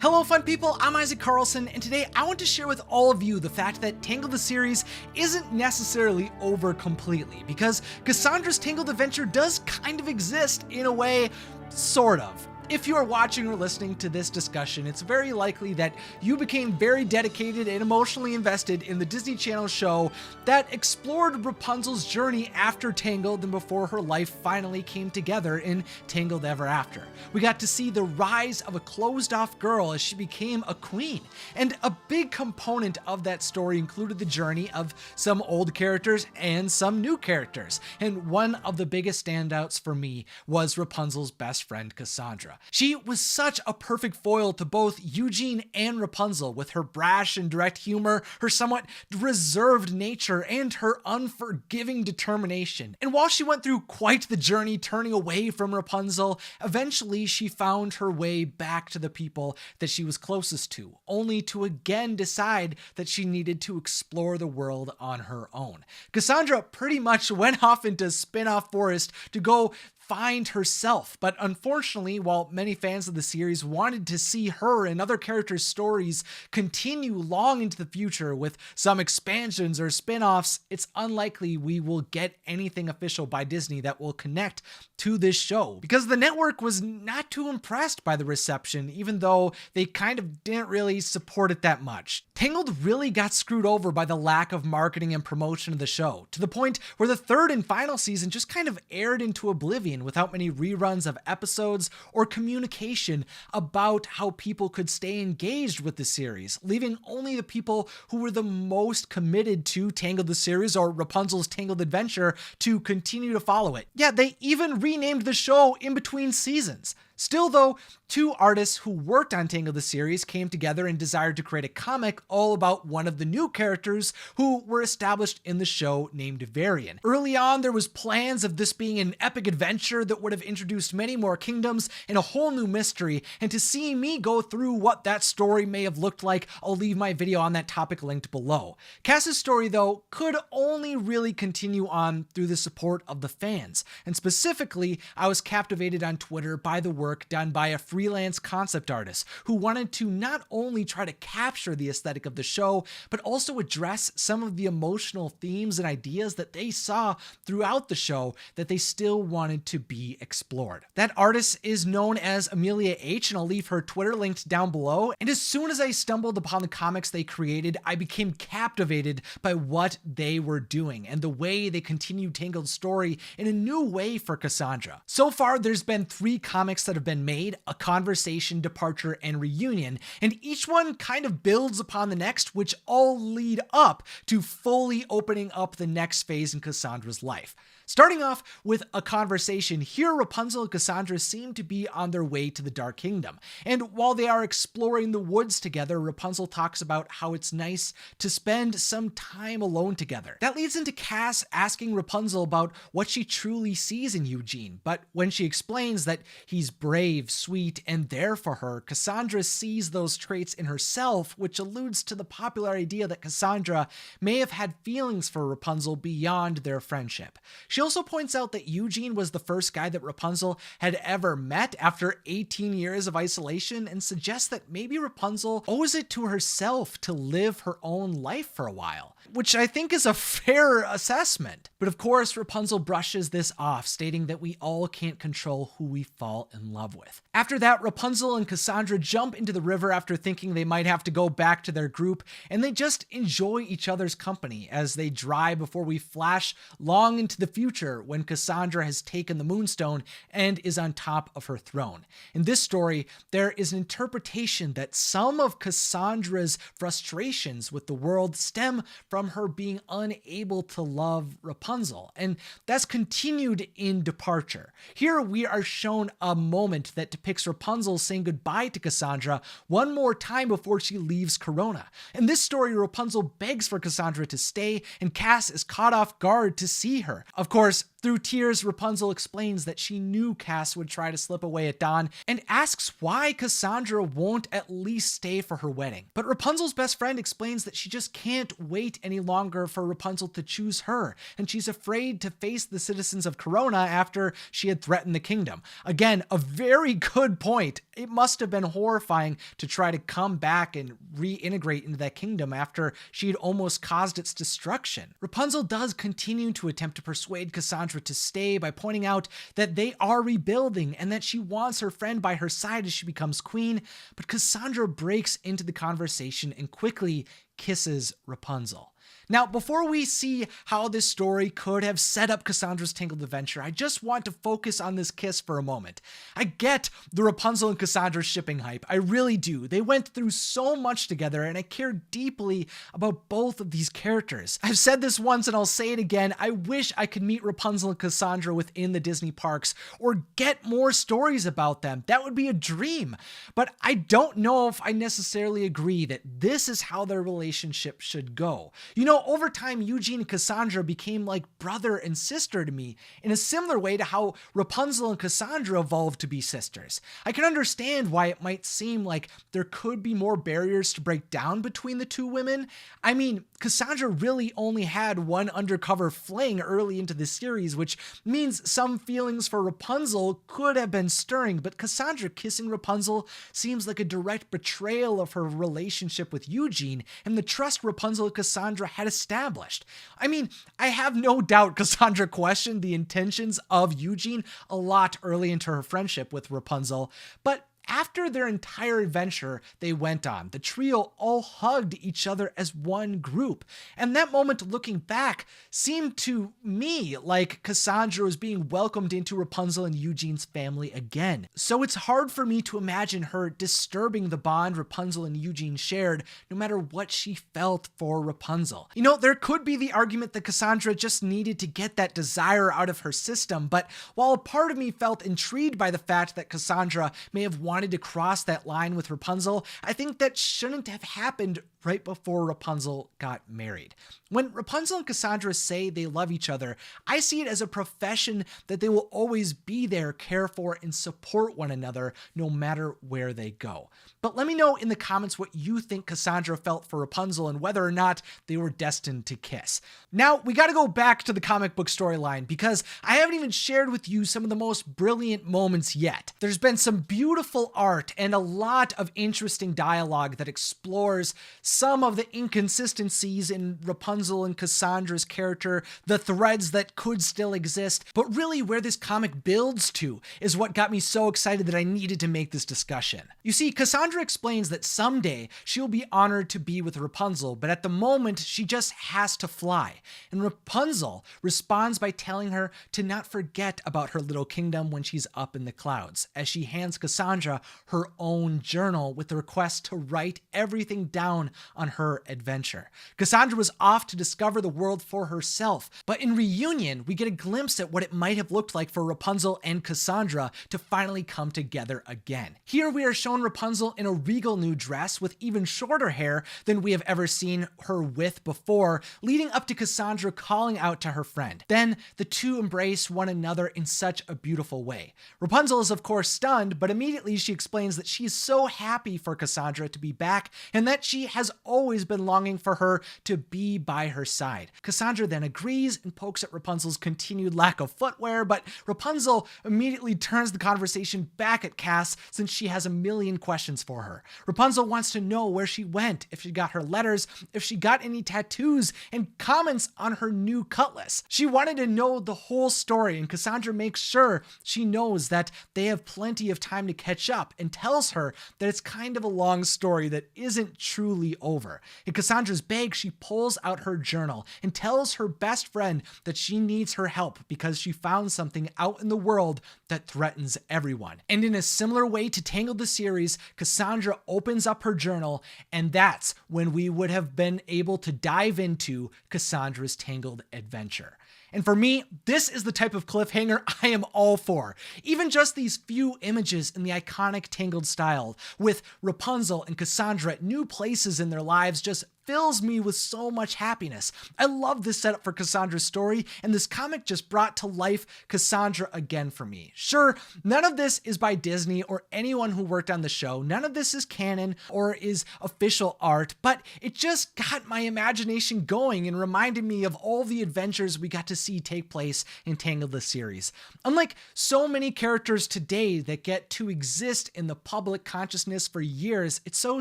Hello fun people, I'm Isaac Carlson, and today I want to share with all of you the fact that Tangled the Series isn't necessarily over completely, because Cassandra's Tangled Adventure does kind of exist in a way, sort of. If you are watching or listening to this discussion, it's very likely that you became very dedicated and emotionally invested in the Disney Channel show that explored Rapunzel's journey after Tangled and before her life finally came together in Tangled Ever After. We got to see the rise of a closed-off girl as she became a queen, and a big component of that story included the journey of some old characters and some new characters, and one of the biggest standouts for me was Rapunzel's best friend Cassandra. She was such a perfect foil to both Eugene and Rapunzel, with her brash and direct humor, her somewhat reserved nature, and her unforgiving determination. And while she went through quite the journey turning away from Rapunzel, eventually she found her way back to the people that she was closest to, only to again decide that she needed to explore the world on her own. Cassandra pretty much went off into spinoff forest to go find herself, but unfortunately, while many fans of the series wanted to see her and other characters' stories continue long into the future with some expansions or spin-offs, it's unlikely we will get anything official by Disney that will connect to this show, because the network was not too impressed by the reception, even though they kind of didn't really support it that much. Tangled really got screwed over by the lack of marketing and promotion of the show, to the point where the third and final season just kind of aired into oblivion without many reruns of episodes or communication about how people could stay engaged with the series, leaving only the people who were the most committed to Tangled the Series or Rapunzel's Tangled Adventure to continue to follow it. Yeah, they even renamed the show in between seasons. Still though, two artists who worked on Tangled the Series came together and desired to create a comic all about one of the new characters who were established in the show named Varian. Early on, there was plans of this being an epic adventure that would have introduced many more kingdoms and a whole new mystery, and to see me go through what that story may have looked like, I'll leave my video on that topic linked below. Cass's story though could only really continue on through the support of the fans, and specifically, I was captivated on Twitter by the work done by a freelance concept artist who wanted to not only try to capture the aesthetic of the show, but also address some of the emotional themes and ideas that they saw throughout the show that they still wanted to be explored. That artist is known as Ameila H, and I'll leave her Twitter linked down below. And as soon as I stumbled upon the comics they created, I became captivated by what they were doing and the way they continued Tangled's story in a new way for Cassandra. So far, there's been 3 comics that have been made: A Conversation, Departure, and Reunion, and each one kind of builds upon the next, which all lead up to fully opening up the next phase in Cassandra's life. Starting off with A Conversation, here Rapunzel and Cassandra seem to be on their way to the Dark Kingdom, and while they are exploring the woods together, Rapunzel talks about how it's nice to spend some time alone together. That leads into Cass asking Rapunzel about what she truly sees in Eugene, but when she explains that he's brave, sweet, and there for her, Cassandra sees those traits in herself, which alludes to the popular idea that Cassandra may have had feelings for Rapunzel beyond their friendship. She also points out that Eugene was the first guy that Rapunzel had ever met after 18 years of isolation, and suggests that maybe Rapunzel owes it to herself to live her own life for a while, which I think is a fair assessment. But of course, Rapunzel brushes this off, stating that we all can't control who we fall in love with. After that, Rapunzel and Cassandra jump into the river after thinking they might have to go back to their group, and they just enjoy each other's company as they dry before we flash long into the future when Cassandra has taken the Moonstone and is on top of her throne. In this story, there is an interpretation that some of Cassandra's frustrations with the world stem from her being unable to love Rapunzel, and that's continued in Departure. Here we are shown a moment that depicts Rapunzel saying goodbye to Cassandra one more time before she leaves Corona. In this story, Rapunzel begs for Cassandra to stay, and Cass is caught off guard to see her. Of course, through tears, Rapunzel explains that she knew Cass would try to slip away at dawn, and asks why Cassandra won't at least stay for her wedding. But Rapunzel's best friend explains that she just can't wait any longer for Rapunzel to choose her, and she's afraid to face the citizens of Corona after she had threatened the kingdom. Again, a very good point. It must have been horrifying to try to come back and reintegrate into that kingdom after she had almost caused its destruction. Rapunzel does continue to attempt to persuade Cassandra to stay by pointing out that they are rebuilding and that she wants her friend by her side as she becomes queen, but Cassandra breaks into the conversation and quickly kisses Rapunzel. Now, before we see how this story could have set up Cassandra's Tangled Adventure, I just want to focus on this kiss for a moment. I get the Rapunzel and Cassandra shipping hype. I really do. They went through so much together, and I care deeply about both of these characters. I've said this once, and I'll say it again. I wish I could meet Rapunzel and Cassandra within the Disney parks or get more stories about them. That would be a dream. But I don't know if I necessarily agree that this is how their relationship should go. You know, over time, Eugene and Cassandra became like brother and sister to me in a similar way to how Rapunzel and Cassandra evolved to be sisters. I can understand why it might seem like there could be more barriers to break down between the two women. I mean, Cassandra really only had one undercover fling early into the series, which means some feelings for Rapunzel could have been stirring, but Cassandra kissing Rapunzel seems like a direct betrayal of her relationship with Eugene and the trust Rapunzel and Cassandra had established. I mean, I have no doubt Cassandra questioned the intentions of Eugene a lot early into her friendship with Rapunzel, but after their entire adventure they went on, the trio all hugged each other as one group. And that moment, looking back, seemed to me like Cassandra was being welcomed into Rapunzel and Eugene's family again. So it's hard for me to imagine her disturbing the bond Rapunzel and Eugene shared, no matter what she felt for Rapunzel. You know, there could be the argument that Cassandra just needed to get that desire out of her system, but while a part of me felt intrigued by the fact that Cassandra may have wanted to cross that line with Rapunzel, I think that shouldn't have happened right before Rapunzel got married. When Rapunzel and Cassandra say they love each other, I see it as a profession that they will always be there, care for, and support one another no matter where they go. But let me know in the comments what you think Cassandra felt for Rapunzel and whether or not they were destined to kiss. Now, we gotta go back to the comic book storyline because I haven't even shared with you some of the most brilliant moments yet. There's been some beautiful art and a lot of interesting dialogue that explores some of the inconsistencies in Rapunzel and Cassandra's character, the threads that could still exist, but really where this comic builds to is what got me so excited that I needed to make this discussion. You see, Cassandra explains that someday she'll be honored to be with Rapunzel, but at the moment she just has to fly. And Rapunzel responds by telling her to not forget about her little kingdom when she's up in the clouds, as she hands Cassandra her own journal with the request to write everything down on her adventure. Cassandra was off to discover the world for herself, but in Reunion, we get a glimpse at what it might have looked like for Rapunzel and Cassandra to finally come together again. Here we are shown Rapunzel in a regal new dress with even shorter hair than we have ever seen her with before, leading up to Cassandra calling out to her friend. Then the two embrace one another in such a beautiful way. Rapunzel is of course stunned, but immediately she explains that she is so happy for Cassandra to be back and that she has always been longing for her to be by her side. Cassandra then agrees and pokes at Rapunzel's continued lack of footwear, but Rapunzel immediately turns the conversation back at Cass since she has a million questions for her. Rapunzel wants to know where she went, if she got her letters, if she got any tattoos, and comments on her new cutlass. She wanted to know the whole story, and Cassandra makes sure she knows that they have plenty of time to catch up and tells her that it's kind of a long story that isn't truly over. In Cassandra's bag, she pulls out her journal and tells her best friend that she needs her help because she found something out in the world that threatens everyone. And in a similar way to Tangled the series, Cassandra opens up her journal, and that's when we would have been able to dive into Cassandra's Tangled adventure. And for me, this is the type of cliffhanger I am all for. Even just these few images in the iconic Tangled style, with Rapunzel and Cassandra at new places in their lives, just fills me with so much happiness. I love this setup for Cassandra's story, and this comic just brought to life Cassandra again for me. Sure, none of this is by Disney or anyone who worked on the show. None of this is canon or is official art, but it just got my imagination going and reminded me of all the adventures we got to see take place in Tangled the series. Unlike so many characters today that get to exist in the public consciousness for years, it's so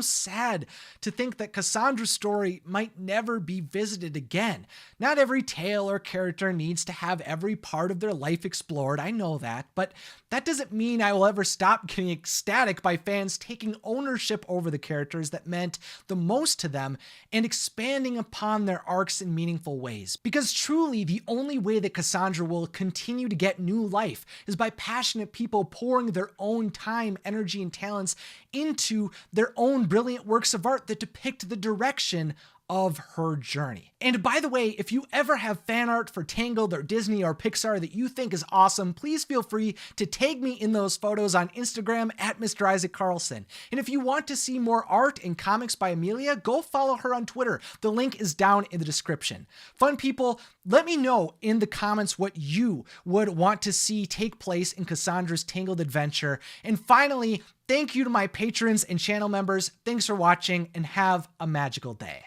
sad to think that Cassandra's story might never be visited again. Not every tale or character needs to have every part of their life explored, I know that, but that doesn't mean I will ever stop getting ecstatic by fans taking ownership over the characters that meant the most to them and expanding upon their arcs in meaningful ways. Because truly, the only way that Cassandra will continue to get new life is by passionate people pouring their own time, energy, and talents into their own brilliant works of art that depict the direction of her journey. And by the way, if you ever have fan art for Tangled or Disney or Pixar that you think is awesome, please feel free to tag me in those photos on Instagram at Mr. Isaac Carlson. And if you want to see more art and comics by Ameila, go follow her on Twitter. The link is down in the description. Fun people, let me know in the comments what you would want to see take place in Cassandra's Tangled adventure. And finally, thank you to my patrons and channel members. Thanks for watching and have a magical day.